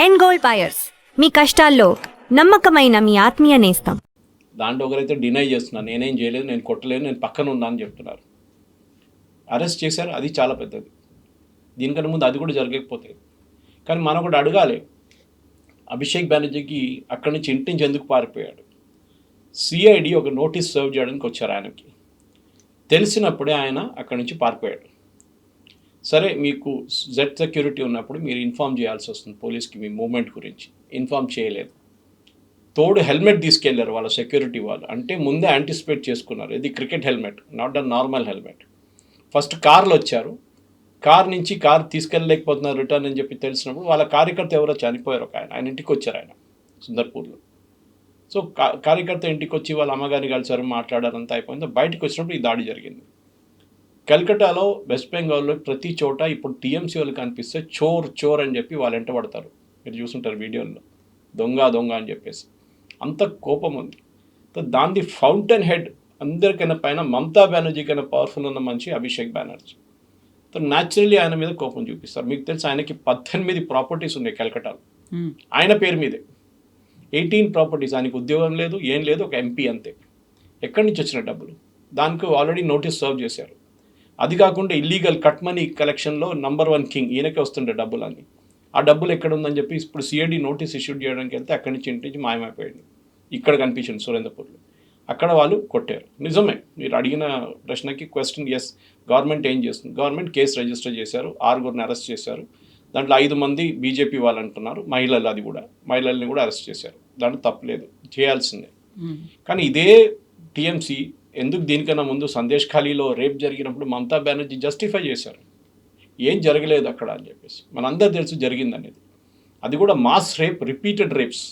And gold buyers, మీ కష్టాల్లో నమ్మకమైన మీ ఆత్మీయ నేస్తం. దాంట్లో ఒకరైతే డినై చేస్తున్నారు, నేనేం చేయలేదు, నేను కొట్టలేదు, నేను పక్కన ఉన్నా అని చెప్తున్నారు. అరెస్ట్ చేశారు, అది చాలా పెద్దది. దీనికన్నా ముందు అది కూడా జరగకపోతే. కానీ మనం కూడా అడగాలి, అభిషేక్ బెనర్జీకి అక్కడి నుంచి ఇంటి నుంచి ఎందుకు పారిపోయాడు? సిఐడి ఒక నోటీస్ సర్వ్ చేయడానికి వచ్చారు ఆయనకి. తెలిసినప్పుడే ఆయన అక్కడి నుంచి పారిపోయాడు. సరే, మీకు జెడ్ సెక్యూరిటీ ఉన్నప్పుడు మీరు ఇన్ఫామ్ చేయాల్సి వస్తుంది పోలీస్కి మీ మూమెంట్ గురించి. ఇన్ఫామ్ చేయలేదు. తోడు హెల్మెట్ తీసుకెళ్లారు వాళ్ళ సెక్యూరిటీ వాళ్ళు. అంటే ముందే యాంటిసిపేట్ చేసుకున్నారు. ఇది cricket helmet, not a normal helmet. First కార్లు వచ్చారు, కార్ నుంచి కార్ తీసుకెళ్ళలేకపోతున్నారు రిటర్న్ అని చెప్పి తెలిసినప్పుడు వాళ్ళ కార్యకర్త ఎవరో చనిపోయారు. ఒక ఆయన ఇంటికి వచ్చారు, ఆయన సుందర్పూర్లో. సో కార్యకర్త ఇంటికి వచ్చి వాళ్ళ అమ్మగారిని కలిసారు, మాట్లాడారు, అంతా అయిపోయింది. బయటకు వచ్చినప్పుడు ఈ దాడి జరిగింది. కల్కటాలో, వెస్ట్ బెంగాల్లో ప్రతి చోట ఇప్పుడు టీఎంసీ వాళ్ళు కనిపిస్తే చోర్ చోర్ అని చెప్పి వాళ్ళు వెంట పడతారు. మీరు చూసుంటారు వీడియోల్లో, దొంగ దొంగ అని చెప్పేసి. అంత కోపం ఉంది. దాని ఫౌంటైన్ హెడ్ అందరికైనా పైన మమతా బెనర్జీ కన్నా పవర్ఫుల్ ఉన్న మనిషి అభిషేక్ బెనర్జీ. న్యాచురల్లీ ఆయన మీద కోపం చూపిస్తారు. మీకు తెలుసు, ఆయనకి 18 ప్రాపర్టీస్ ఉన్నాయి కల్కటాలో, ఆయన పేరు మీదే. 18 ప్రాపర్టీస్. ఆయనకు ఉద్యోగం లేదు, ఏం లేదు, ఒక ఎంపీ అంతే. ఎక్కడి నుంచి వచ్చిన డబ్బులు? దానికి ఆల్రెడీ నోటీస్ సర్వ్ చేశారు. అది కాకుండా ఇల్లీగల్ కట్ మనీ కలెక్షన్లో నంబర్ 1 కింగ్ ఈయనకే వస్తుండే డబ్బులన్నీ. ఆ డబ్బులు ఎక్కడ ఉందని చెప్పి ఇప్పుడు సిఐడి నోటీస్ ఇష్యూ చేయడానికి వెళ్తే అక్కడి నుంచి ఇంటి నుంచి మాయమైపోయింది. ఇక్కడ కనిపించింది సురేంద్రపూర్లో. అక్కడ వాళ్ళు కొట్టారు. నిజమే, మీరు అడిగిన ప్రశ్నకి క్వశ్చన్ ఎస్. గవర్నమెంట్ ఏం చేస్తుంది? గవర్నమెంట్ కేసు రిజిస్టర్ చేశారు, 6గురిని అరెస్ట్ చేశారు. దాంట్లో 5 మంది బీజేపీ వాళ్ళు అంటున్నారు, మహిళలు, అది కూడా మహిళల్ని కూడా అరెస్ట్ చేశారు. దాంట్లో తప్పలేదు, చేయాల్సిందే. కానీ ఇదే టీఎంసీ ఎందుకు దీనికన్నా ముందు సందేశ్ ఖాళీలో రేప్ జరిగినప్పుడు మమతా బెనర్జీ జస్టిఫై చేశారు, ఏం జరగలేదు అక్కడ అని చెప్పేసి. మనందరూ తెలుసు జరిగింది అనేది. అది కూడా మాస్ రేప్, రిపీటెడ్ రేప్స్.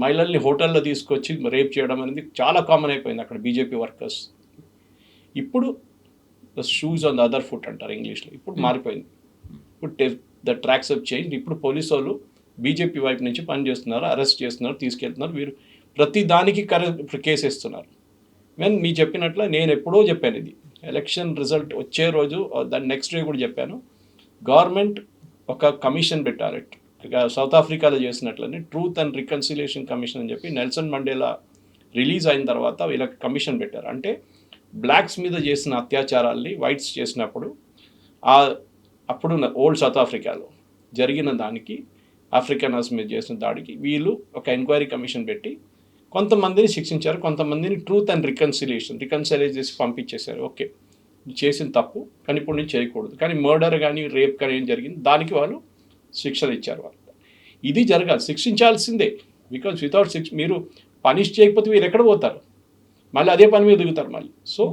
మహిళల్ని హోటల్లో తీసుకొచ్చి రేప్ చేయడం అనేది చాలా కామన్ అయిపోయింది అక్కడ బీజేపీ వర్కర్స్. ఇప్పుడు the shoes on the other foot అంటారు ఇంగ్లీష్లో. ఇప్పుడు మారిపోయింది. ఇప్పుడు ద ట్రాక్స్ ఆఫ్ చేంజ్. ఇప్పుడు పోలీసు వాళ్ళు బీజేపీ వైపు నుంచి పనిచేస్తున్నారు, అరెస్ట్ చేస్తున్నారు, తీసుకెళ్తున్నారు. వీరు ప్రతి దానికి కేసు ఇస్తున్నారు. మీ చెప్పినట్లు నేను ఎప్పుడో చెప్పాను, ఇది ఎలక్షన్ రిజల్ట్ వచ్చే రోజు దాని నెక్స్ట్ డే కూడా చెప్పాను. గవర్నమెంట్ ఒక కమిషన్ పెట్టాలి, సౌత్ ఆఫ్రికాలో చేసినట్లని ట్రూత్ అండ్ రికన్సిలియేషన్ కమిషన్ అని చెప్పి. నెల్సన్ మండేలా రిలీజ్ అయిన తర్వాత వీళ్ళకి కమిషన్ పెట్టారు. అంటే బ్లాక్స్ మీద చేసిన అత్యాచారాల్ని వైట్స్ చేసినప్పుడు అప్పుడు ఓల్డ్ సౌత్ ఆఫ్రికాలో జరిగిన దానికి, ఆఫ్రికనర్స్ మీద చేసిన దాడికి వీళ్ళు ఒక ఎంక్వైరీ కమిషన్ పెట్టి కొంతమందిని శిక్షించారు, కొంతమందిని ట్రూత్ అండ్ రికన్సిలైజ్ చేసి పంపించేశారు. ఓకే, చేసిన తప్పు, కానీ ఇప్పుడు నుంచి చేయకూడదు. కానీ మర్డర్ కానీ రేప్ కానీ ఏం జరిగింది దానికి వాళ్ళు శిక్షలు ఇచ్చారు. వాళ్ళు ఇది జరగాలి, శిక్షించాల్సిందే. బికాజ్ వితౌట్ మీరు పనిష్ చేయకపోతే మీరు ఎక్కడ పోతారు? మళ్ళీ అదే పని మీద దిగుతారు మళ్ళీ. సో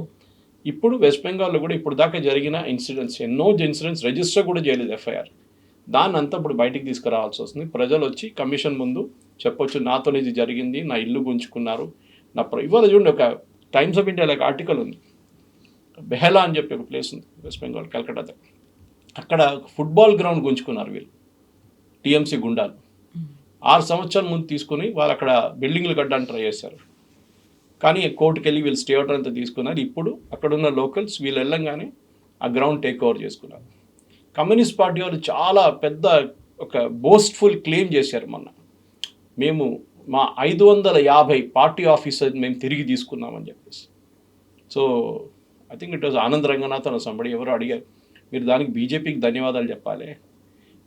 ఇప్పుడు వెస్ట్ బెంగాల్లో కూడా ఇప్పుడు దాకా జరిగిన ఇన్సిడెంట్స్, ఎన్నో ఇన్సిడెంట్స్ రిజిస్టర్ కూడా చేయలేదు ఎఫ్ఐఆర్. దాన్ని అంతా ఇప్పుడు బయటికి తీసుకురావాల్సి వస్తుంది. ప్రజలు వచ్చి కమిషన్ ముందు చెప్పొచ్చు, నాతో ఇది జరిగింది, నా ఇల్లు గుంజుకున్నారు, ఇవాళ చూడండి, ఒక టైమ్స్ ఆఫ్ ఇండియా ఒక ఆర్టికల్ ఉంది. బెహలా అని చెప్పి ఒక ప్లేస్ ఉంది వెస్ట్ బెంగాల్, కల్కటా. అక్కడ ఫుట్బాల్ గ్రౌండ్ గుంజుకున్నారు వీళ్ళు, టీఎంసీ గుండాలు. 6 సంవత్సరాల ముందు తీసుకుని వాళ్ళు అక్కడ బిల్డింగ్లు కట్టడానికి ట్రై చేశారు. కానీ కోర్టుకు వెళ్ళి వీళ్ళు స్టే ఆర్డర్ అంతా తీసుకున్నారు. ఇప్పుడు అక్కడున్న లోకల్స్ వీళ్ళు వెళ్ళంగానే ఆ గ్రౌండ్ టేక్ ఓవర్ చేసుకున్నారు. కమ్యూనిస్ట్ పార్టీ వాళ్ళు చాలా పెద్ద ఒక బోస్ట్ఫుల్ క్లెయిమ్ చేశారు మొన్న, మేము మా 550 పార్టీ ఆఫీసర్ మేము తిరిగి తీసుకున్నామని చెప్పేసి. So I think it was Anand Ranganathan somebody ఎవరో అడిగారు, మీరు దానికి బీజేపీకి ధన్యవాదాలు చెప్పాలి.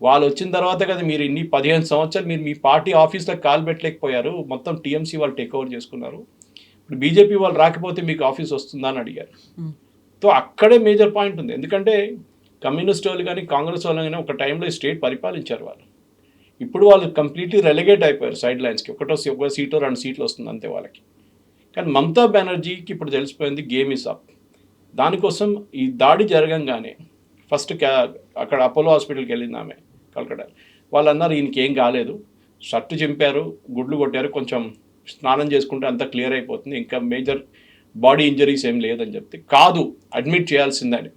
వాళ్ళు వచ్చిన తర్వాత కదా మీరు ఇన్ని 15 సంవత్సరాలు మీరు మీ పార్టీ ఆఫీస్లకు కాలు పెట్టలేకపోయారు, మొత్తం టీఎంసీ వాళ్ళు టేక్ ఓవర్ చేసుకున్నారు. ఇప్పుడు బీజేపీ వాళ్ళు రాకపోతే మీకు ఆఫీస్ వస్తుందా అని అడిగారు. సో అక్కడే మేజర్ పాయింట్ ఉంది. ఎందుకంటే కమ్యూనిస్ట్ వాళ్ళు కానీ కాంగ్రెస్ వాళ్ళు కానీ ఒక టైంలో స్టేట్ పరిపాలించారు వాళ్ళు. ఇప్పుడు వాళ్ళు కంప్లీట్లీ రెలిగేట్ అయిపోయారు సైడ్ లైన్స్కి. ఒక సీటో 2 సీట్లు వస్తుంది అంతే వాళ్ళకి. కానీ మమతా బెనర్జీకి ఇప్పుడు తెలిసిపోయింది, గేమ్ ఈజ్ అప్. దానికోసం ఈ దాడి జరగంగానే ఫస్ట్ అక్కడ అపోలో హాస్పిటల్కి వెళ్ళింది ఆమె, కల్కటా. వాళ్ళు అన్నారు ఈయనకి ఏం కాలేదు, షర్టు చింపారు, గుడ్లు కొట్టారు, కొంచెం స్నానం చేసుకుంటే అంతా క్లియర్ అయిపోతుంది, ఇంకా మేజర్ బాడీ ఇంజరీస్ ఏం లేదని చెప్తే, కాదు అడ్మిట్ చేయాల్సిందని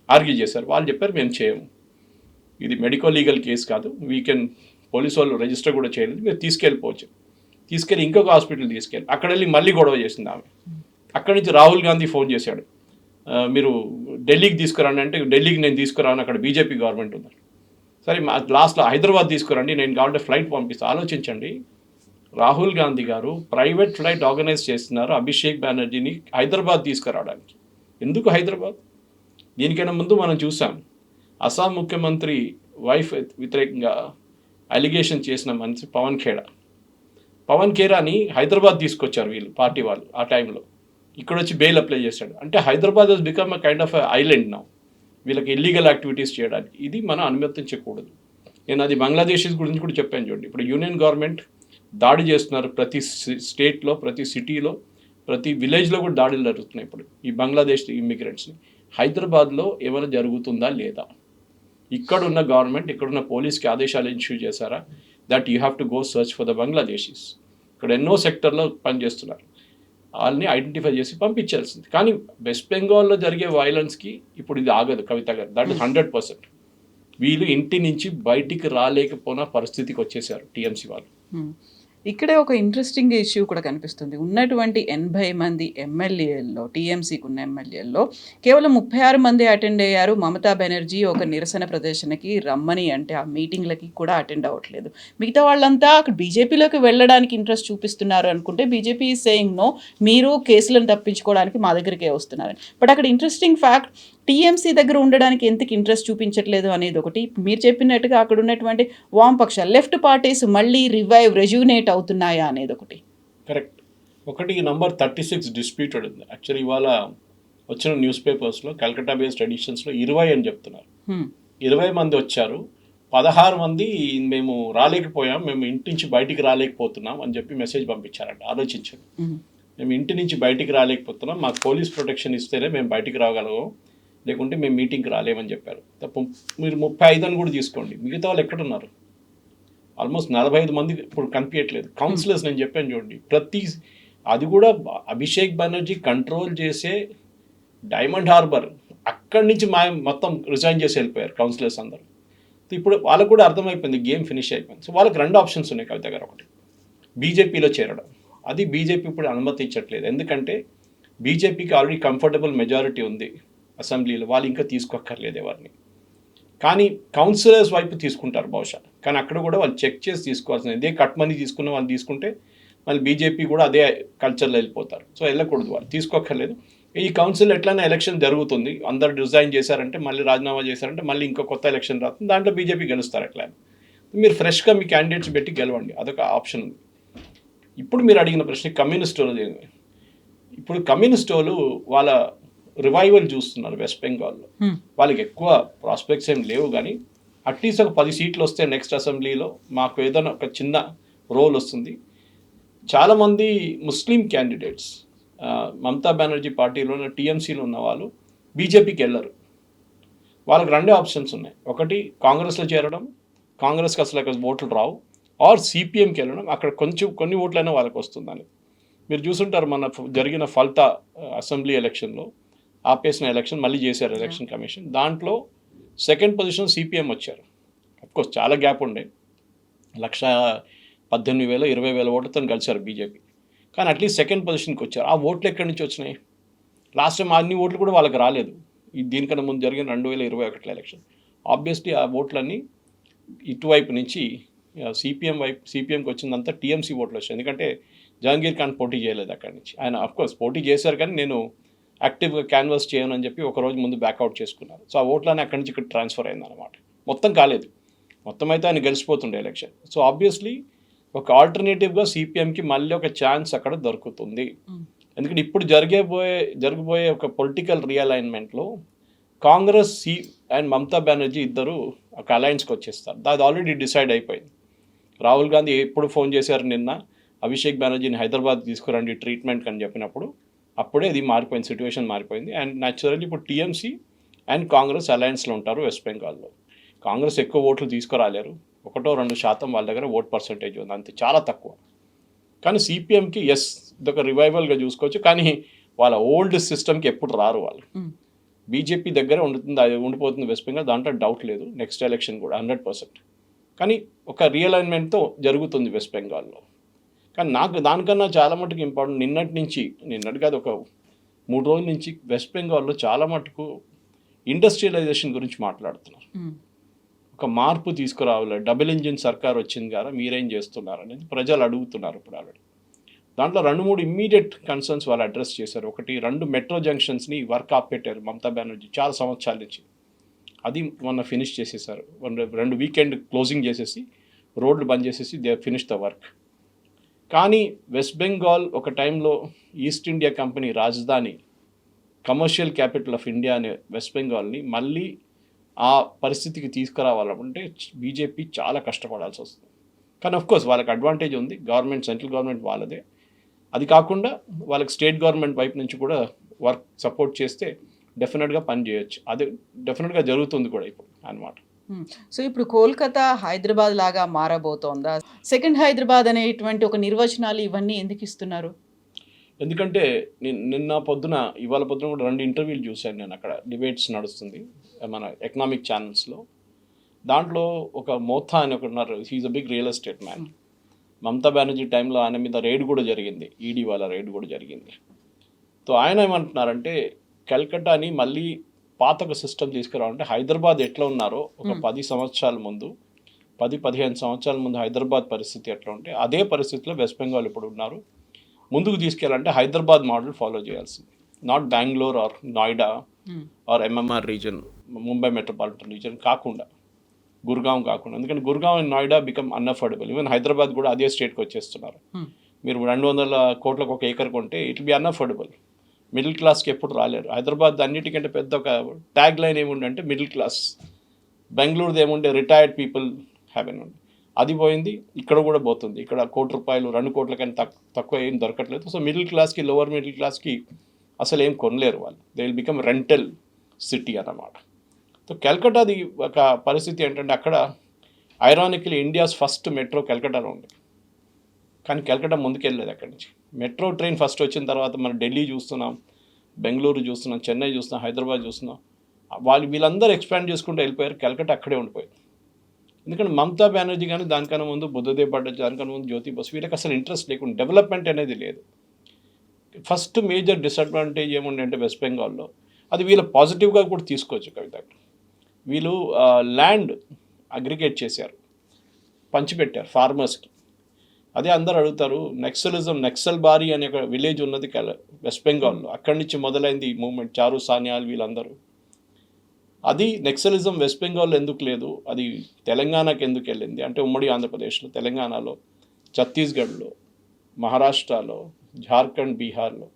ఆర్గ్యూ చేశారు. వాళ్ళు చెప్పారు మేము చేయము, ఇది మెడికో లీగల్ కేసు కాదు, పోలీసు వాళ్ళు రిజిస్టర్ కూడా చేయలేదు, మీరు తీసుకెళ్ళిపోవచ్చు. తీసుకెళ్ళి ఇంకొక హాస్పిటల్ తీసుకెళ్ళి అక్కడ వెళ్ళి మళ్ళీ గొడవ చేసింది ఆమె. అక్కడి నుంచి రాహుల్ గాంధీ ఫోన్ చేశాడు, మీరు ఢిల్లీకి తీసుకురాను అంటే, ఢిల్లీకి నేను తీసుకురాను, అక్కడ బీజేపీ గవర్నమెంట్ ఉంది. సరే లాస్ట్లో హైదరాబాద్ తీసుకురండి, నేను కావాలంటే ఫ్లైట్ పంపిస్తాను. ఆలోచించండి, రాహుల్ గాంధీ గారు ప్రైవేట్ ఫ్లైట్ ఆర్గనైజ్ చేస్తున్నారు అభిషేక్ బెనర్జీని హైదరాబాద్ తీసుకురావడానికి. ఎందుకు హైదరాబాద్? దీనికైనా ముందు మనం చూసాం, అస్సాం ముఖ్యమంత్రి వైఫ్ వ్యతిరేకంగా అలిగేషన్ చేసిన మనిషి పవన్ ఖేరాని హైదరాబాద్ తీసుకొచ్చారు వీళ్ళు, పార్టీ వాళ్ళు ఆ టైంలో. ఇక్కడ వచ్చి బెయిల్ అప్లై చేశాడు. అంటే Hyderabad has become a kind of island now, వీళ్ళకి ఇల్లీగల్ యాక్టివిటీస్ చేయడానికి. ఇది మనం అనుమతించకూడదు. నేను అది బంగ్లాదేశీస్ గురించి కూడా చెప్పాను చూడండి. ఇప్పుడు యూనియన్ గవర్నమెంట్ దాడి చేస్తున్నారు, ప్రతి స్టేట్లో, ప్రతి సిటీలో, ప్రతి విలేజ్లో కూడా దాడులు జరుగుతున్నాయి ఇప్పుడు ఈ బంగ్లాదేశ్ ఇమ్మిగ్రెంట్స్ని. హైదరాబాద్లో ఏమైనా జరుగుతుందా లేదా? ఇక్కడున్న గవర్నమెంట్, ఇక్కడున్న పోలీస్కి ఆదేశాలు ఇష్యూ చేశారా that you have to go search for the Bangladeshis? ఇక్కడ ఎన్నో సెక్టర్లో పనిచేస్తున్నారు, వాళ్ళని ఐడెంటిఫై చేసి పంపించాల్సింది. కానీ వెస్ట్ బెంగాల్లో జరిగే వైలెన్స్కి ఇప్పుడు ఇది ఆగదు కవిత గారు, దట్ ఇస్ 100%. వీళ్ళు ఇంటి నుంచి బయటికి రాలేకపోయిన పరిస్థితికి వచ్చేసారు టీఎంసీ వాళ్ళు. ఇక్కడే ఒక ఇంట్రెస్టింగ్ ఇష్యూ కూడా కనిపిస్తుంది. ఉన్నటువంటి 80 మంది ఎమ్మెల్యేల్లో, టీఎంసీకి ఉన్న ఎమ్మెల్యేల్లో కేవలం 36 మంది అటెండ్ అయ్యారు. మమతా బెనర్జీ ఒక నిరసన ప్రదర్శనకి రమ్మని అంటే ఆ మీటింగ్లకి కూడా అటెండ్ అవ్వట్లేదు. మిగతా వాళ్ళంతా అక్కడ బీజేపీలోకి వెళ్ళడానికి ఇంట్రెస్ట్ చూపిస్తున్నారు అనుకుంటే బీజేపీ ఈజ్ సేయింగ్ నో, మీరు కేసులను తప్పించుకోవడానికి మా దగ్గరికే వస్తున్నారని. బట్ అక్కడ ఇంట్రెస్టింగ్ ఫ్యాక్ట్, టీఎంసీ దగ్గర ఉండడానికి ఎందుకు ఇంట్రెస్ట్ చూపించట్లేదు అనేది ఒకటి. మీరు చెప్పినట్టుగా అక్కడ ఉన్నటువంటి వామపక్షాలు, లెఫ్ట్ పార్టీస్ మళ్ళీ రెజ్యూనేట్ అవుతున్నాయా అనేది ఒకటి. కరెక్ట్. ఒకటి నంబర్ 36 డిస్ప్యూటెడ్ ఉంది. యాక్చువల్లీ ఇవాళ వచ్చిన న్యూస్ పేపర్స్లో కల్కట్టా బేస్డ్ ఎడిషన్స్లో 20 అని చెప్తున్నారు. 20 మంది వచ్చారు, 16 మంది మేము రాలేకపోయాం, మేము ఇంటి నుంచి బయటికి రాలేకపోతున్నాం అని చెప్పి మెసేజ్ పంపించారంట. ఆలోచించండి, మేము ఇంటి నుంచి బయటికి రాలేకపోతున్నాం, మాకు పోలీస్ ప్రొటెక్షన్ ఇస్తేనే మేము బయటికి రాగలము, లేకుంటే మేము మీటింగ్కి రాలేమని చెప్పారు. తప్ప మీరు 35 అని కూడా తీసుకోండి, మిగతా వాళ్ళు ఎక్కడున్నారు? ఆల్మోస్ట్ 45 మంది ఇప్పుడు కనిపించట్లేదు. కౌన్సిలర్స్ నేను చెప్పాను చూడండి, అది కూడా అభిషేక్ బెనర్జీ కంట్రోల్ చేసే డైమండ్ హార్బర్, అక్కడి నుంచి మొత్తం రిజైన్ చేసి వెళ్ళిపోయారు కౌన్సిలర్స్ అందరూ. ఇప్పుడు వాళ్ళకు కూడా అర్థమైపోయింది, గేమ్ ఫినిష్ అయిపోయింది. సో వాళ్ళకి 2 ఆప్షన్స్ ఉన్నాయి కవిత గారు. ఒకటి బీజేపీలో చేరడం, అది బీజేపీ ఇప్పుడు అనుమతించట్లేదు. ఎందుకంటే బీజేపీకి ఆల్రెడీ కంఫర్టబుల్ మెజారిటీ ఉంది అసెంబ్లీలో, వాళ్ళు ఇంకా తీసుకోక్కర్లేదు ఎవరిని. కానీ కౌన్సిలర్స్ వైపు తీసుకుంటారు బహుశా, కానీ అక్కడ కూడా వాళ్ళు చెక్ చేసి తీసుకోవాల్సింది. ఇదే కట్ మనీ తీసుకున్న వాళ్ళు తీసుకుంటే మళ్ళీ బీజేపీ కూడా అదే కల్చర్లో వెళ్ళిపోతారు. సో వెళ్ళకూడదు, వాళ్ళు తీసుకోక్కర్లేదు. ఈ కౌన్సిల్ ఎట్లయినా ఎలక్షన్ జరుగుతుంది, అందరు రిజైన్ చేశారంటే, మళ్ళీ రాజీనామా చేశారంటే మళ్ళీ ఇంకో కొత్త ఎలక్షన్ రాస్తుంది, దాంట్లో బీజేపీ గెలుస్తారు. ఎట్లా మీరు ఫ్రెష్గా మీ క్యాండిడేట్స్ పెట్టి గెలవండి, అదొక ఆప్షన్ ఉంది. ఇప్పుడు మీరు అడిగిన ప్రశ్న కమ్యూనిస్ట్ వాళ్ళు, ఇప్పుడు కమ్యూనిస్ట్ వాళ్ళు వాళ్ళ రివైవల్ చూస్తున్నారు వెస్ట్ బెంగాల్లో. వాళ్ళకి ఎక్కువ ప్రాస్పెక్ట్స్ ఏం లేవు, కానీ అట్లీస్ట్ ఒక 10 సీట్లు వస్తే నెక్స్ట్ అసెంబ్లీలో మాకు ఏదైనా ఒక చిన్న రోల్ వస్తుంది. చాలామంది ముస్లిం క్యాండిడేట్స్ మమతా బెనర్జీ పార్టీలో టీఎంసీలో ఉన్న వాళ్ళు బీజేపీకి వెళ్ళరు. వాళ్ళకి 2 ఆప్షన్స్ ఉన్నాయి. ఒకటి కాంగ్రెస్లో చేరడం, కాంగ్రెస్కి అసలు అక్కడ ఓట్లు రావు, ఆర్ సిపిఎంకి వెళ్ళడం, అక్కడ కొన్ని ఓట్లైనా వాళ్ళకి వస్తుందని. మీరు చూసుంటారు, మన జరిగిన ఫల్తా అసెంబ్లీ ఎలక్షన్లో ఆపేసిన ఎలక్షన్ మళ్ళీ చేశారు ఎలక్షన్ కమిషన్, దాంట్లో సెకండ్ పొజిషన్ సిపిఎం వచ్చారు. అఫ్కోర్స్ చాలా గ్యాప్ ఉండే, 118,000 20,000 ఓట్లతో కలిశారు బీజేపీ, కానీ అట్లీస్ట్ సెకండ్ పొజిషన్కి వచ్చారు. ఆ ఓట్లు ఎక్కడి నుంచి వచ్చినాయి? లాస్ట్ టైం అన్ని ఓట్లు కూడా వాళ్ళకి రాలేదు. దీనికన్నా ముందు జరిగిన 2021 ఎలక్షన్. ఆబ్వియస్లీ ఆ ఓట్లన్నీ ఇటువైపు నుంచి సిపిఎంకి వచ్చిందంతా టీఎంసీ ఓట్లు వచ్చాయి. ఎందుకంటే జహంగీర్ ఖాన్ పోటీ చేయలేదు అక్కడి నుంచి. ఆయన అఫ్కోర్స్ పోటీ చేశారు, కానీ నేను యాక్టివ్గా క్యాన్వాస్ చేయను అని చెప్పి ఒకరోజు ముందు బ్యాక్అవుట్ చేసుకున్నారు. సో ఆ ఓట్లన్నీ అక్కడి నుంచి ఇక్కడ ట్రాన్స్ఫర్ అయిందన్నమాట. మొత్తం కాలేదు, మొత్తం అయితే ఆయన గెలిచిపోతుండే ఎలక్షన్. సో ఆబ్వియస్లీ ఒక ఆల్టర్నేటివ్గా సిపిఎంకి మళ్ళీ ఒక ఛాన్స్ అక్కడ దొరుకుతుంది. ఎందుకంటే ఇప్పుడు జరగబోయే ఒక పొలిటికల్ రీఅలైన్మెంట్లో కాంగ్రెస్ అండ్ మమతా బెనర్జీ ఇద్దరు ఒక అలయన్స్కి వచ్చేస్తారు. అది ఆల్రెడీ డిసైడ్ అయిపోయింది. రాహుల్ గాంధీ ఎప్పుడు ఫోన్ చేశారు నిన్న, అభిషేక్ బెనర్జీని హైదరాబాద్ తీసుకురండి ట్రీట్మెంట్కి అని చెప్పినప్పుడు, అప్పుడే అది మారిపోయింది, సిచ్యువేషన్ మారిపోయింది. అండ్ న్యాచురల్లీ ఇప్పుడు టీఎంసీ అండ్ కాంగ్రెస్ అలయన్స్లో ఉంటారు వెస్ట్ బెంగాల్లో. కాంగ్రెస్ ఎక్కువ ఓట్లు తీసుకురాలేరు, 1-2% వాళ్ళ దగ్గర ఓట్ పర్సంటేజ్ ఉంది, అంతే, చాలా తక్కువ. కానీ సిపిఎంకి ఎస్ ఇదొక రివైవల్గా చూసుకోవచ్చు, కానీ వాళ్ళ ఓల్డ్ సిస్టమ్కి ఎప్పుడు రారు వాళ్ళు. బీజేపీ దగ్గర ఉండిపోతుంది వెస్ట్ బెంగాల్, దాంట్లో డౌట్ లేదు. నెక్స్ట్ ఎలక్షన్ కూడా 100%. కానీ ఒక రియలైన్మెంట్తో జరుగుతుంది వెస్ట్ బెంగాల్లో. కానీ నాకు దానికన్నా చాలా మటుకు ఇంపార్టెంట్, నిన్నటి కాదు, ఒక 3 రోజుల నుంచి వెస్ట్ బెంగాల్లో చాలా మటుకు ఇండస్ట్రియలైజేషన్ గురించి మాట్లాడుతున్నారు. ఒక మార్పు తీసుకురావాలి, డబుల్ ఇంజిన్ సర్కార్ వచ్చింది కదా, మీరేం చేస్తున్నారు అనేది ప్రజలు అడుగుతున్నారు ఇప్పుడు ఆల్రెడీ. దాంట్లో 2-3 ఇమ్మీడియట్ కన్సర్న్స్ వాళ్ళు అడ్రస్ చేశారు. ఒకటి, 2 మెట్రో జంక్షన్స్ని వర్క్ ఆపెట్టారు మమతా బెనర్జీ చాలా సంవత్సరాల నుంచి. అది మొన్న ఫినిష్ చేసేసారు. 2 వీకెండ్ క్లోజింగ్ చేసేసి రోడ్లు బంద్ చేసేసి దే ఫినిష్ ద వర్క్. కానీ వెస్ట్ బెంగాల్ ఒక టైంలో ఈస్ట్ ఇండియా కంపెనీ రాజధాని, కమర్షియల్ క్యాపిటల్ ఆఫ్ ఇండియా అనే వెస్ట్ బెంగాల్ని మళ్ళీ ఆ పరిస్థితికి తీసుకురావాలంటే బీజేపీ చాలా కష్టపడాల్సి వస్తుంది. కానీ ఆఫ్కోర్స్ వాళ్ళకి అడ్వాంటేజ్ ఉంది, గవర్నమెంట్, సెంట్రల్ గవర్నమెంట్ వాళ్ళదే. అది కాకుండా వాళ్ళకి స్టేట్ గవర్నమెంట్ వైపు నుంచి కూడా వర్క్ సపోర్ట్ చేస్తే డెఫినెట్గా పని చేయొచ్చు. అది డెఫినెట్గా జరుగుతుంది కూడా ఇప్పుడు అన్నమాట. సో ఇప్పుడు కోల్కతా హైదరాబాద్ లాగా మారబోతోందా? సెకండ్ హైదరాబాద్ అనేటువంటి ఒక నిర్వచనాలు ఇవన్నీ ఎందుకు ఇస్తున్నారు? ఎందుకంటే ఇవాళ పొద్దున కూడా 2 ఇంటర్వ్యూలు చూశాను నేను. అక్కడ డిబేట్స్ నడుస్తుంది మన ఎకనామిక్ ఛానల్స్లో. దాంట్లో ఒక మోథా అని ఒకరు ఉన్నారు, he's a big real estate man. Mamata Banerjee టైంలో ఆయన మీద రైడ్ కూడా జరిగింది, ఈడీ వాళ్ళ రైడ్ కూడా జరిగింది. సో ఆయన ఏమంటున్నారంటే కల్కట్టాని మళ్ళీ పాత ఒక సిస్టమ్ తీసుకురావాలంటే హైదరాబాద్ ఎట్లా ఉన్నారో ఒక 10 సంవత్సరాల ముందు, 10-15 సంవత్సరాల ముందు హైదరాబాద్ పరిస్థితి ఎట్లా ఉంటే అదే పరిస్థితిలో వెస్ట్ బెంగాల్ ఇప్పుడు ఉన్నారు. ముందుకు తీసుకెళ్ళాలంటే హైదరాబాద్ మోడల్ ఫాలో చేయాల్సింది, not Bengaluru or Noida or MMR region, Mumbai metropolitan region కాకుండా, గుర్గావ్ కాకుండా. ఎందుకంటే Gurgaon and Noida become unaffordable. Even Hyderabad కూడా అదే స్టేట్కి వచ్చేస్తున్నారు. మీరు 200 కోట్లకు ఒక ఏకర్ కొంటే ఇట్ బి అన్అఫోర్డబుల్. మిడిల్ క్లాస్కి ఎప్పుడు రాలేరు. హైదరాబాద్ అన్నిటికంటే పెద్ద ఒక ట్యాగ్ లైన్ ఏముండంటే మిడిల్ క్లాస్. బెంగళూరుది ఏముండే రిటైర్డ్ పీపుల్ హ్యావ్ ఉండే, అది పోయింది. ఇక్కడ కూడా పోతుంది. ఇక్కడ ₹1 కోటి 2 కోట్ల కంటే తక్కువ ఏం దొరకట్లేదు. సో మిడిల్ క్లాస్కి, లోవర్ మిడిల్ క్లాస్కి అసలు ఏం కొనలేరు వాళ్ళు. They will become rental city అన్నమాట. సో కల్కట్టాది ఒక పరిస్థితి ఏంటంటే అక్కడ ఐరానికలీ ఇండియాస్ ఫస్ట్ మెట్రో కల్కట్టాలో ఉంది. కానీ కల్కట్టా ముందుకెళ్ళలేదు అక్కడి నుంచి. మెట్రో ట్రైన్ ఫస్ట్ వచ్చిన తర్వాత మనం ఢిల్లీ చూస్తున్నాం, బెంగళూరు చూస్తున్నాం, చెన్నై చూస్తున్నాం, హైదరాబాద్ చూస్తున్నాం. వీళ్ళందరూ ఎక్స్పాండ్ చేసుకుంటూ వెళ్ళిపోయారు, కల్కట్టా అక్కడే ఉండిపోయింది. ఎందుకంటే మమతా బెనర్జీ కానీ దానికన్నా ముందు బుద్ధదేవ్ భట్టాచార్య, దానికన్నా ముందు జ్యోతి బసు, వీళ్ళకి అసలు ఇంట్రెస్ట్ లేకుండా డెవలప్మెంట్ అనేది లేదు. ఫస్ట్ మేజర్ డిసడ్వాంటేజ్ ఏముండే అంటే వెస్ట్ బెంగాల్లో, అది వీళ్ళు పాజిటివ్గా కూడా తీసుకోవచ్చు కవిత. వీళ్ళు ల్యాండ్ అగ్రిగేట్ చేశారు, పంచిపెట్టారు ఫార్మర్స్కి. అదే అందరు అడుగుతారు, నక్సల్ బారీ అనే ఒక విలేజ్ ఉన్నది వెస్ట్ బెంగాల్లో, అక్కడి నుంచి మొదలైంది ఈ మూమెంట్, చారు సాన్యాల్ వీళ్ళందరూ. అది నక్సలిజం వెస్ట్ బెంగాల్లో ఎందుకు లేదు, అది తెలంగాణకి ఎందుకు వెళ్ళింది అంటే ఉమ్మడి ఆంధ్రప్రదేశ్లో, తెలంగాణలో, ఛత్తీస్గఢ్లో, మహారాష్ట్రలో, జార్ఖండ్, బీహార్లో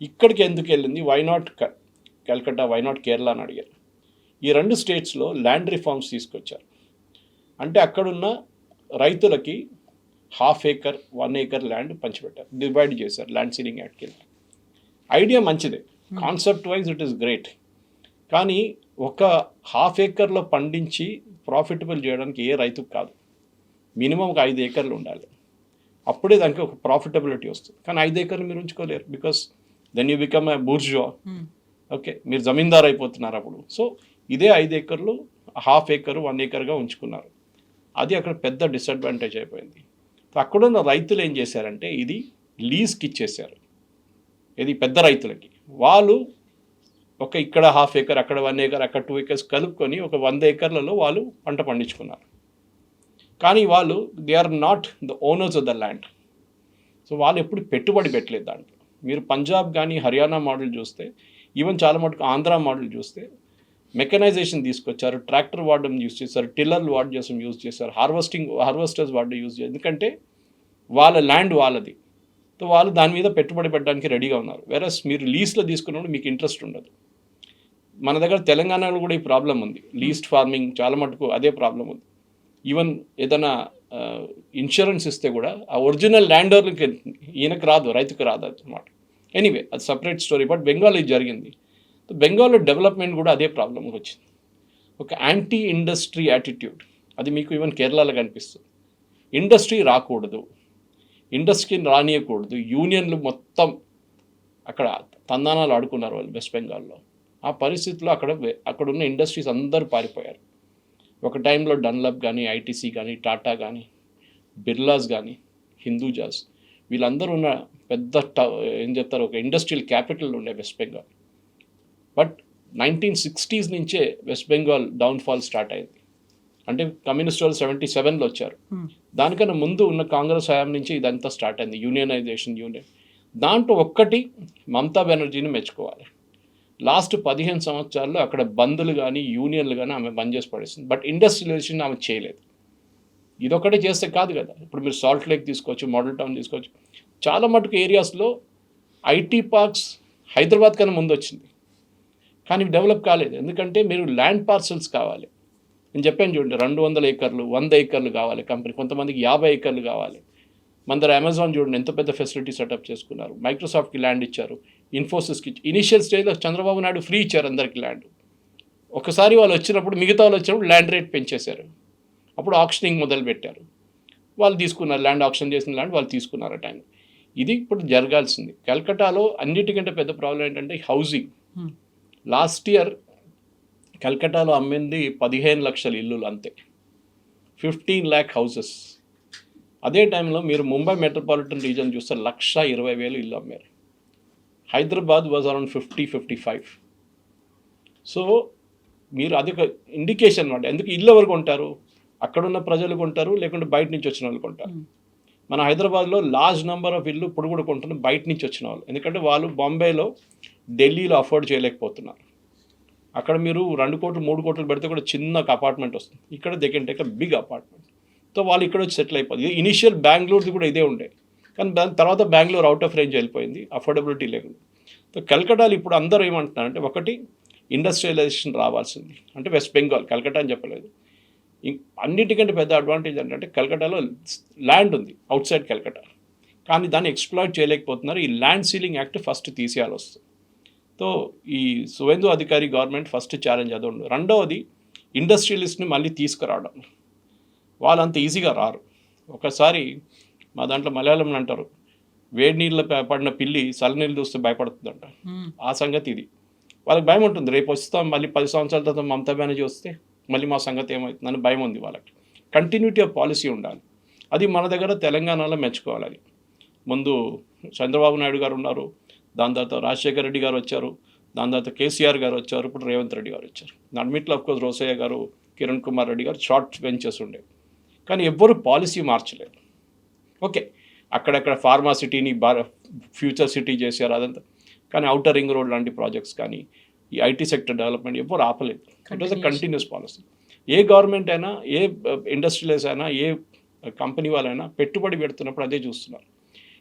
ఇక్కడికి ఎందుకు వెళ్ళింది, why not Calcutta, why not Kerala అని అడిగారు. ఈ 2 స్టేట్స్లో ల్యాండ్ రిఫార్మ్స్ తీసుకొచ్చారు. అంటే అక్కడున్న రైతులకి 1/2 ఏకర్ 1 ఏకర్ ల్యాండ్ పంచిపెట్టారు, డివైడ్ చేశారు ల్యాండ్ సీలింగ్ యాక్ట్కి వెళ్ళి. ఐడియా మంచిదే, concept wise it is great. కానీ ఒక 1/2 ఏకర్లో పండించి ప్రాఫిటబుల్ చేయడానికి ఏ రైతుకు కాదు. మినిమం ఒక 5 ఏకర్లు ఉండాలి, అప్పుడే దానికి ఒక ప్రాఫిటబిలిటీ వస్తుంది. కానీ 5 ఏకర్లు మీరు ఉంచుకోలేరు, because then you become a bourgeois. Okay, మీరు జమీందార్ అయిపోతున్నారు అప్పుడు. సో ఇదే 5 ఏకర్లు 1/2 ఏకర్ 1 ఏకర్గా ఉంచుకున్నారు. అది అక్కడ పెద్ద డిసడ్వాంటేజ్ అయిపోయింది. అక్కడున్న రైతులు ఏం చేశారంటే ఇది లీజ్కి ఇచ్చేశారు, ఇది పెద్ద రైతులకి. వాళ్ళు ఇక్కడ 1/2 ఏకర్, అక్కడ 1 ఏకర్, అక్కడ 2 ఏకర్స్ కలుపుకొని ఒక 100 ఏకర్లలో వాళ్ళు పంట పండించుకున్నారు. కానీ వాళ్ళు they are not the owners of the land. So వాళ్ళు ఎప్పుడు పెట్టుబడి పెట్టలేదు దాంట్లో. మీరు పంజాబ్ కానీ హర్యానా మోడల్ చూస్తే, ఈవెన్ చాలా మటుకు ఆంధ్ర మోడల్ చూస్తే మెకనైజేషన్ తీసుకొచ్చారు, ట్రాక్టర్ వాడడం యూజ్ చేశారు, టిల్లర్లు యూజ్ చేశారు, హార్వెస్టర్స్ యూజ్ చేశారు. ఎందుకంటే వాళ్ళ ల్యాండ్ వాళ్ళది. సో వాళ్ళు దాని మీద పెట్టుబడి పెట్టడానికి రెడీగా ఉన్నారు. వేరస్ మీరు లీజ్లో తీసుకున్నప్పుడు మీకు ఇంట్రెస్ట్ ఉండదు. మన దగ్గర తెలంగాణలో కూడా ఈ ప్రాబ్లం ఉంది, లీజ్డ్ ఫార్మింగ్ చాలా మటుకు అదే ప్రాబ్లం ఉంది. ఈవెన్ ఏదైనా ఇన్సూరెన్స్ ఇస్తే కూడా ఆ ఒరిజినల్ ల్యాండ్ ఓనర్కి ఈయనకు రాదు, రైతుకు రాదు అన్నమాట. ఎనీవే అది సపరేట్ స్టోరీ. బట్ బెంగాల్ ఇది జరిగింది. బెంగాల్లో డెవలప్మెంట్ కూడా అదే ప్రాబ్లం వచ్చింది, ఒక యాంటీ ఇండస్ట్రీ యాటిట్యూడ్. అది మీకు ఈవెన్ కేరళలో కనిపిస్తుంది. ఇండస్ట్రీ రాకూడదు, ఇండస్ట్రీని రానియకూడదు, యూనియన్లు మొత్తం అక్కడ తందానాలు ఆడుకున్నారు వాళ్ళు వెస్ట్ బెంగాల్లో. ఆ పరిస్థితిలో అక్కడున్న ఇండస్ట్రీస్ అందరూ పారిపోయారు. ఒక టైంలో డన్లప్ కానీ, ఐటీసీ కానీ, టాటా కానీ, బిర్లాస్ కానీ, హిందూజాస్ వీళ్ళందరూ ఉన్న పెద్ద ఏం చెప్తారు ఒక ఇండస్ట్రియల్ క్యాపిటల్ ఉండే వెస్ట్ బెంగాల్. బట్ 1960s నుంచే వెస్ట్ బెంగాల్ డౌన్ఫాల్ స్టార్ట్ అయింది. అంటే కమ్యూనిస్ట్ వాళ్ళు 77లో వచ్చారు. దానికన్నా ముందు ఉన్న కాంగ్రెస్ హయాం నుంచి ఇదంతా స్టార్ట్ అయింది, యూనియన్. దాంట్లో ఒక్కటి మమతా బెనర్జీని మెచ్చుకోవాలి. లాస్ట్ 15 సంవత్సరాల్లో అక్కడ బంద్లు కానీ యూనియన్లు కానీ ఆమె బంద్ చేసి పడేసింది. బట్ ఇండస్ట్రియలైజేషన్ ఆమె చేయలేదు. ఇదొక్కటే చేస్తే కాదు కదా. ఇప్పుడు మీరు సాల్ట్ లేక్ తీసుకోవచ్చు, మోడల్ టౌన్ తీసుకోవచ్చు. చాలా మటుకు ఏరియాస్లో ఐటీ పార్క్స్ హైదరాబాద్ కన్నా ముందు వచ్చింది, కానీ డెవలప్ కాలేదు. ఎందుకంటే మీరు ల్యాండ్ పార్సల్స్ కావాలి. నేను చెప్పాను చూడండి, 200 ఏకర్లు 100 ఏకర్లు కావాలి కంపెనీ, కొంతమందికి 50 ఏకర్లు కావాలి. మన దగ్గర అమెజాన్ చూడండి ఎంత పెద్ద ఫెసిలిటీ సెటప్ చేసుకున్నారు. మైక్రోసాఫ్ట్కి ల్యాండ్ ఇచ్చారు, ఇన్ఫోసిస్కి ఇనిషియల్ స్టేజ్లో చంద్రబాబు నాయుడు ఫ్రీ ఇచ్చారు అందరికి ల్యాండ్. ఒకసారి వాళ్ళు వచ్చినప్పుడు మిగతా వాళ్ళు వచ్చినప్పుడు ల్యాండ్ రేట్ పెంచేశారు. అప్పుడు ఆక్షనింగ్ మొదలు పెట్టారు. వాళ్ళు తీసుకున్నారు ల్యాండ్, ఆక్షన్ చేసిన ల్యాండ్ వాళ్ళు తీసుకున్నారు ఆ టైం. ఇది ఇప్పుడు జరగాల్సింది. కల్కటాలో అన్నిటికంటే పెద్ద ప్రాబ్లం ఏంటంటే హౌసింగ్. లాస్ట్ ఇయర్ కల్కటాలో అమ్మింది 15 లక్షల ఇల్లులు అంతే, 15 lakh హౌసెస్. అదే టైంలో మీరు ముంబై మెట్రోపాలిటన్ రీజన్ చూస్తే 1,20,000 ఇల్లు అమ్మారు. Hyderabad was around 50-55. సో మీరు అది ఒక ఇండికేషన్ అనమాట. ఎందుకు ఇల్లు ఎవరు కొంటారు? అక్కడున్న ప్రజలు కొంటారు, లేకుంటే బయట నుంచి వచ్చిన వాళ్ళు కొంటారు. మన హైదరాబాద్లో లార్జ్ నెంబర్ ఆఫ్ ఇల్లు ఇప్పుడు కూడా కొంటున్నారు బయట నుంచి వచ్చిన వాళ్ళు. ఎందుకంటే వాళ్ళు బాంబేలో, ఢిల్లీలో అఫోర్డ్ చేయలేకపోతున్నారు. అక్కడ మీరు 2 కోట్లు 3 కోట్లు పెడితే కూడా చిన్న ఒక అపార్ట్మెంట్ వస్తుంది. ఇక్కడ they can take a big apartment. So వాళ్ళు ఇక్కడ వచ్చి సెటిల్ అయిపోతుంది. ఇనిషియల్ బెంగళూరుది కూడా ఇదే ఉండే, కానీ దాని తర్వాత బెంగళూరు అవుట్ ఆఫ్ రేంజ్ వెళ్ళిపోయింది, అఫోర్డబిలిటీ లేకుండా. సో కల్కటాలో ఇప్పుడు అందరూ ఏమంటున్నారంటే, ఒకటి ఇండస్ట్రియలైజేషన్ రావాల్సింది. అంటే వెస్ట్ బెంగాల్, కల్కటా అని చెప్పలేదు. అన్నిటికంటే పెద్ద అడ్వాంటేజ్ ఏంటంటే కల్కటాలో ల్యాండ్ ఉంది అవుట్ సైడ్ కల్కటా, కానీ దాన్ని ఎక్స్ప్లాయిట్ చేయలేకపోతున్నారు. ఈ ల్యాండ్ సీలింగ్ యాక్ట్ ఫస్ట్ తీసేయాలి వస్తుంది. సో ఈ సువేందు అధికారి గవర్నమెంట్ ఫస్ట్ ఛాలెంజ్ అది ఉంది. రెండవది ఇండస్ట్రియలిస్ట్ని మళ్ళీ తీసుకురావడం. వాళ్ళు అంత ఈజీగా రారు. ఒకసారి మా దాంట్లో మలయాళంలో అంటారు, వేడి నీళ్ళు పడిన పిల్లి చల్లనీళ్ళు చూస్తే భయపడుతుందంట. ఆ సంగతి ఇది. వాళ్ళకి భయం ఉంటుంది, రేపు వస్తాం మళ్ళీ 10 సంవత్సరాల తర్వాత మమతా బెనర్జీ వస్తే మళ్ళీ మా సంగతి ఏమవుతుందని భయం ఉంది వాళ్ళకి. కంటిన్యూటీ ఆఫ్ పాలసీ ఉండాలి. అది మన దగ్గర తెలంగాణలో మెచ్చుకోవాలి. అది ముందు చంద్రబాబు నాయుడు గారు ఉన్నారు, దాని తర్వాత రాజశేఖర రెడ్డి గారు వచ్చారు, దాని తర్వాత కేసీఆర్ గారు వచ్చారు, ఇప్పుడు రేవంత్ రెడ్డి గారు వచ్చారు. అన్నిట్లో అఫ్కోర్స్ రోసయ్య గారు, కిరణ్ కుమార్ రెడ్డి గారు షార్ట్ బెంచెస్ ఉండేవి, కానీ ఎవ్వరు పాలసీ మార్చలేదు. ఓకే, అక్కడక్కడ ఫార్మా సిటీని ఫ్యూచర్ సిటీ చేశారు అదంతా, కానీ అవుటర్ రింగ్ రోడ్ లాంటి ప్రాజెక్ట్స్ కానీ ఈ ఐటీ సెక్టర్ డెవలప్మెంట్ ఎవ్వరు ఆపలేదు. It was a continuous policy. A government అయినా, ఏ ఇండస్ట్రియలైజ్ అయినా, ఏ కంపెనీ వాళ్ళైనా పెట్టుబడి పెడుతున్నప్పుడు అదే చూస్తున్నారు.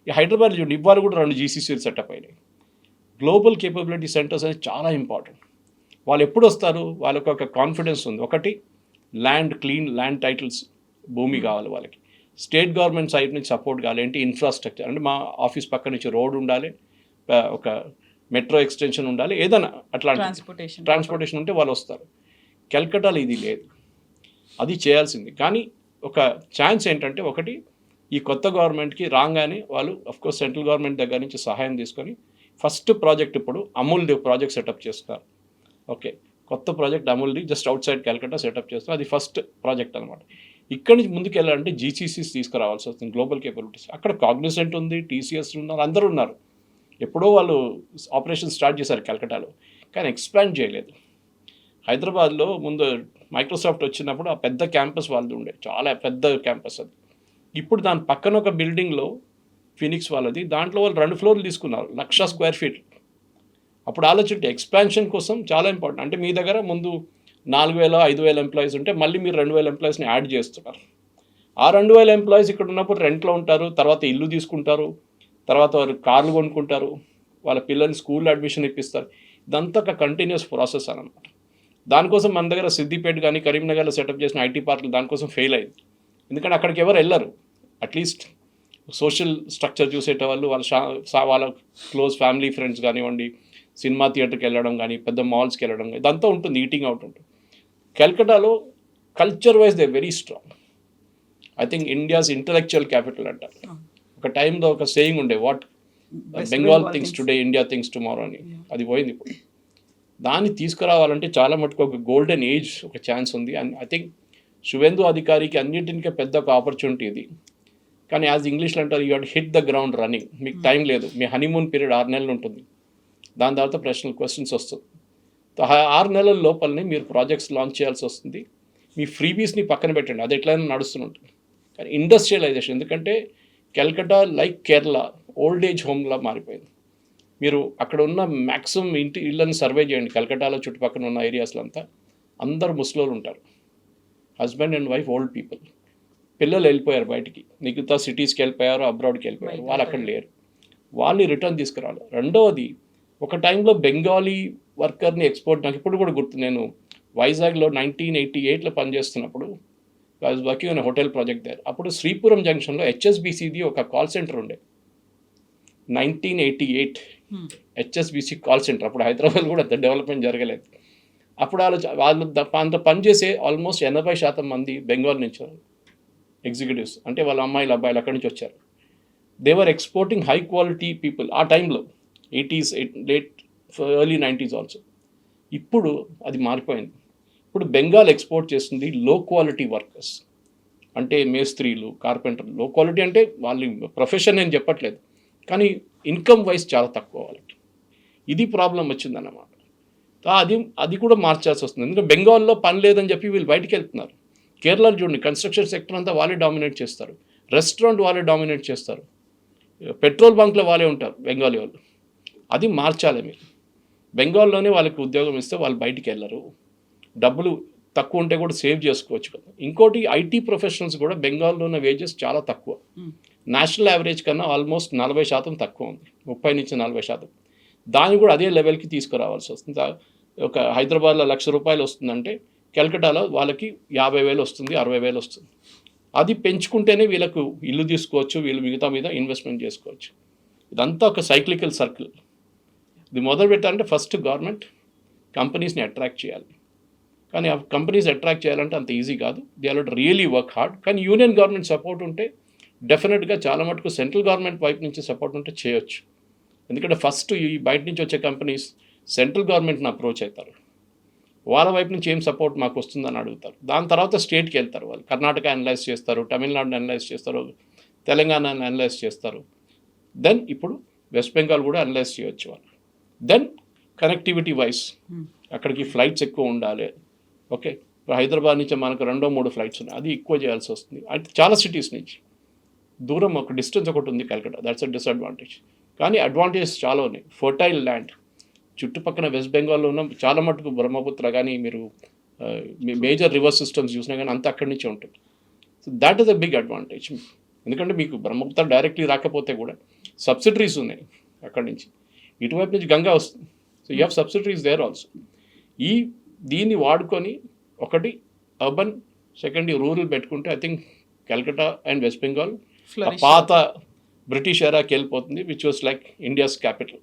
ఈ హైదరాబాద్ చూడండి, ఇవాళ కూడా 2 GCCలు సెటప్ అయినాయి. గ్లోబల్ కేపబిలిటీ సెంటర్స్ అనేది చాలా ఇంపార్టెంట్. వాళ్ళు ఎప్పుడు వస్తారు? వాళ్ళకి ఒక కాన్ఫిడెన్స్ ఉంది. ఒకటి ల్యాండ్, క్లీన్ ల్యాండ్ టైటిల్స్, భూమి కావాలి వాళ్ళకి. స్టేట్ గవర్నమెంట్ సైడ్ నుంచి సపోర్ట్ కావాలి. ఏంటి? ఇన్ఫ్రాస్ట్రక్చర్. అంటే మా ఆఫీస్ పక్క నుంచి రోడ్ ఉండాలి, ఒక మెట్రో ఎక్స్టెన్షన్ ఉండాలి, ఏదైనా అట్లాంటి ట్రాన్స్పోర్టేషన్ ఉంటే వాళ్ళు వస్తారు. కల్కటాలో ఇది లేదు, అది చేయాల్సింది. కానీ ఒక ఛాన్స్ ఏంటంటే, ఒకటి ఈ కొత్త గవర్నమెంట్కి రాగానే వాళ్ళు అఫ్కోర్స్ సెంట్రల్ గవర్నమెంట్ దగ్గర నుంచి సహాయం తీసుకొని ఫస్ట్ ప్రాజెక్ట్ ఇప్పుడు అమూల్ది ప్రాజెక్ట్ సెటప్ చేస్తారు. ఓకే, కొత్త ప్రాజెక్ట్ అమూల్ది just outside Calcutta setup చేస్తారు. అది ఫస్ట్ ప్రాజెక్ట్ అనమాట. ఇక్కడి నుంచి ముందుకు వెళ్ళాలంటే GCCs తీసుకురావాల్సి వస్తుంది, గ్లోబల్ కేపబిలిటీస్. అక్కడ కాగ్నిసెంట్ ఉంది, TCS ఉన్నారు, అందరూ ఉన్నారు. ఎప్పుడో వాళ్ళు ఆపరేషన్ స్టార్ట్ చేశారు కల్కటాలో, కానీ ఎక్స్పాండ్ చేయలేదు. హైదరాబాద్లో ముందు మైక్రోసాఫ్ట్ వచ్చినప్పుడు ఆ పెద్ద క్యాంపస్ వాళ్ళది ఉండే, చాలా పెద్ద క్యాంపస్ అది. ఇప్పుడు దాని పక్కన ఒక బిల్డింగ్లో ఫినిక్స్ వాళ్ళది, దాంట్లో వాళ్ళు 2 ఫ్లోర్లు తీసుకున్నారు, 1,00,000 స్క్వేర్ ఫీట్. అప్పుడు ఆలోచింటే ఎక్స్పాన్షన్ కోసం చాలా ఇంపార్టెంట్. అంటే మీ దగ్గర ముందు 4,000-5,000 ఎంప్లాయీస్ ఉంటే మళ్ళీ మీరు 2,000 ఎంప్లాయీస్ని యాడ్ చేస్తున్నారు. ఆ 2,000 ఎంప్లాయీస్ ఇక్కడ ఉన్నప్పుడు రెంట్లో ఉంటారు, తర్వాత ఇల్లు తీసుకుంటారు, తర్వాత వారు కార్లు కొనుక్కుంటారు, వాళ్ళ పిల్లల్ని స్కూల్లో అడ్మిషన్ ఇప్పిస్తారు. ఇదంతా ఒక కంటిన్యూస్ ప్రాసెస్ అనమాట. దానికోసం మన దగ్గర సిద్దిపేట కానీ కరీంనగర్లో సెటప్ చేసిన ఐటీ పార్కులు దానికోసం ఫెయిల్ అయింది. ఎందుకంటే అక్కడికి ఎవరు వెళ్ళరు. అట్లీస్ట్ సోషల్ స్ట్రక్చర్ చూసేటవాళ్ళు, వాళ్ళ క్లోజ్ ఫ్యామిలీ ఫ్రెండ్స్ కానివ్వండి, సినిమా థియేటర్కి వెళ్ళడం కానీ, పెద్ద మాల్స్కి వెళ్ళడం కానీ, ఇదంతా ఉంటుంది, ఈటింగ్ అవుట్ ఉంటుంది. కల్కటాలో culture wise they very strong. I think India's intellectual capital అంటారు. ఒక టైంలో ఒక సేయింగ్ ఉండే, what Bengal thinks today, India thinks tomorrow అని. అది పోయింది ఇప్పుడు. దాన్ని తీసుకురావాలంటే చాలా మటుకు ఒక గోల్డెన్ ఏజ్, ఒక ఛాన్స్ ఉంది. అండ్ ఐ థింక్ సువేందు అధికారికి అన్నింటికే పెద్ద ఒక ఆపర్చునిటీ ఇది. కానీ యాజ్ ఇంగ్లీష్లో అంటారు, you have hit the ground running. మీకు టైం లేదు, మీ హనీమూన్ పీరియడ్ 6 నెలలు ఉంటుంది, దాని తర్వాత క్వశ్చన్స్ వస్తుంది. 6 నెలల లోపలనే మీరు ప్రాజెక్ట్స్ లాంచ్ చేయాల్సి వస్తుంది. మీ ఫ్రీబీస్ని పక్కన పెట్టండి, అది ఎట్లయినా నడుస్తుంటుంది. కానీ ఇండస్ట్రియలైజేషన్, ఎందుకంటే Calcutta like Kerala old age హోమ్లా మారిపోయింది. మీరు అక్కడ ఉన్న మ్యాక్సిమం ఇళ్ళని సర్వే చేయండి, కలకత్తాలో చుట్టుపక్కల ఉన్న ఏరియాస్లో అంతా అందరు ముసలోళ్ళు ఉంటారు, husband and wife, old people. పిల్లలు వెళ్ళిపోయారు బయటికి, మిగతా సిటీస్కి వెళ్ళిపోయారు, అబ్రాడ్కి వెళ్ళిపోయారు, వాళ్ళు అక్కడ లేరు. వాళ్ళని రిటర్న్ తీసుకురావాలి. రెండవది, ఒక టైంలో బెంగాలీ వర్కర్ని ఎక్స్పోర్ట్, నాకు ఇప్పుడు కూడా గుర్తు, నేను వైజాగ్లో 1988లో పనిచేస్తున్నప్పుడు I was working on hotel project there. అప్పుడు శ్రీపురం జంక్షన్లో హెచ్ఎస్బిసిది ఒక కాల్ సెంటర్ ఉండే, 1988 హెచ్ఎస్బిసి కాల్ సెంటర్. అప్పుడు హైదరాబాద్ కూడా అంత డెవలప్మెంట్ జరగలేదు. అప్పుడు వాళ్ళు అంత పనిచేసే ఆల్మోస్ట్ 80% మంది బెంగాల్ నుంచి ఎగ్జిక్యూటివ్స్, అంటే వాళ్ళ అమ్మాయిలు అబ్బాయిలు అక్కడి నుంచి వచ్చారు. They were exporting high quality people ఆ టైంలో, 80s, late early 90s also. ఇప్పుడు అది మారిపోయింది. ఇప్పుడు బెంగాల్ ఎక్స్పోర్ట్ చేస్తుంది లో క్వాలిటీ వర్కర్స్, అంటే మేస్త్రీలు, కార్పెంటర్లు. లో క్వాలిటీ అంటే వాళ్ళ ప్రొఫెషన్ నేను చెప్పట్లేదు, కానీ ఇన్కమ్ వైజ్ చాలా తక్కువ వాళ్ళకి. ఇది ప్రాబ్లం వచ్చిందన్నమాట. అది కూడా మార్చాల్సి వస్తుంది, ఎందుకంటే బెంగాల్లో పని లేదని చెప్పి వీళ్ళు బయటికి వెళ్తున్నారు. కేరళలో చూడండి, కన్స్ట్రక్షన్ సెక్టర్ అంతా వాళ్ళే డామినేట్ చేస్తారు, రెస్టారెంట్ వాళ్ళే డామినేట్ చేస్తారు, పెట్రోల్ బంక్లో వాళ్ళే ఉంటారు బెంగాలీ వాళ్ళు. అది మార్చాలి మీరు. బెంగాల్లోనే వాళ్ళకి ఉద్యోగం ఇస్తే వాళ్ళు బయటికి వెళ్ళరు, డబ్బులు తక్కువ ఉంటే కూడా సేవ్ చేసుకోవచ్చు కదా. ఇంకోటి, ఐటీ ప్రొఫెషనల్స్ కూడా బెంగాల్లో ఉన్న వేజెస్ చాలా తక్కువ, నేషనల్ యావరేజ్ కన్నా ఆల్మోస్ట్ 40% తక్కువ ఉంది, 30 నుంచి 40%. దాన్ని కూడా అదే లెవెల్కి తీసుకురావాల్సి వస్తుంది. ఒక హైదరాబాద్లో ₹1,00,000 వస్తుందంటే కలకట్టాలో వాళ్ళకి 50,000 వస్తుంది, 60,000 వస్తుంది. అది పెంచుకుంటేనే వీళ్ళకు ఇల్లు తీసుకోవచ్చు, వీళ్ళు మిగతా మీద ఇన్వెస్ట్మెంట్ చేసుకోవచ్చు. ఇదంతా ఒక సైక్లికల్ సర్కిల్. ఇది మొదలు పెట్టాలంటే ఫస్ట్ గవర్నమెంట్ కంపెనీస్ని అట్రాక్ట్ చేయాలి. కానీ ఆ కంపెనీస్ అట్రాక్ట్ చేయాలంటే అంత ఈజీ కాదు, they are really work hard. కానీ యూనియన్ గవర్నమెంట్ సపోర్ట్ ఉంటే డెఫినెట్గా చాలా మటుకు సెంట్రల్ గవర్నమెంట్ వైపు నుంచి సపోర్ట్ ఉంటే చేయొచ్చు. ఎందుకంటే ఫస్ట్ ఈ బయట నుంచి వచ్చే కంపెనీస్ సెంట్రల్ గవర్నమెంట్ని అప్రోచ్ అవుతారు, వాళ్ళ వైపు నుంచి ఏం సపోర్ట్ మాకు వస్తుందని అడుగుతారు. దాని తర్వాత స్టేట్కి వెళ్తారు, వాళ్ళు కర్ణాటక అనలైజ్ చేస్తారు, తమిళనాడుని అనలైజ్ చేస్తారు, తెలంగాణని అనలైజ్ చేస్తారు. దెన్ ఇప్పుడు వెస్ట్ బెంగాల్ కూడా అనలైజ్ చేయొచ్చు వాళ్ళు. దెన్ కనెక్టివిటీ వైజ్ అక్కడికి ఫ్లైట్స్ ఎక్కువ ఉండాలి. ఓకే, ఇప్పుడు హైదరాబాద్ నుంచి మనకు 2-3 ఫ్లైట్స్ ఉన్నాయి, అది ఎక్కువ చేయాల్సి వస్తుంది. అంటే చాలా సిటీస్ నుంచి దూరం, ఒక డిస్టెన్స్ ఒకటి ఉంది కలకత్తా, దట్స్ అ డిసడ్వాంటేజ్. కానీ అడ్వాంటేజెస్ చాలా ఉన్నాయి. ఫర్టైల్ ల్యాండ్ చుట్టుపక్కల వెస్ట్ బెంగాల్లో ఉన్న చాలా మటుకు బ్రహ్మపుత్ర కానీ మీరు మేజర్ రివర్ సిస్టమ్స్ చూసినా కానీ అంతా అక్కడి నుంచే ఉంటుంది. So that is a big advantage. ఎందుకంటే మీకు బ్రహ్మపుత్ర డైరెక్ట్లీ రాకపోతే కూడా సబ్సిడరీస్ ఉన్నాయి అక్కడి నుంచి, ఇటువైపు నుంచి గంగా వస్తుంది. So you have subsidiaries there also. దీన్ని వాడుకొని ఒకటి అర్బన్, సెకండ్ రూరల్ పెట్టుకుంటే I think Calcutta and West Bengal పాత బ్రిటిష్ ఎరాకి వెళ్ళిపోతుంది, which was like India's capital.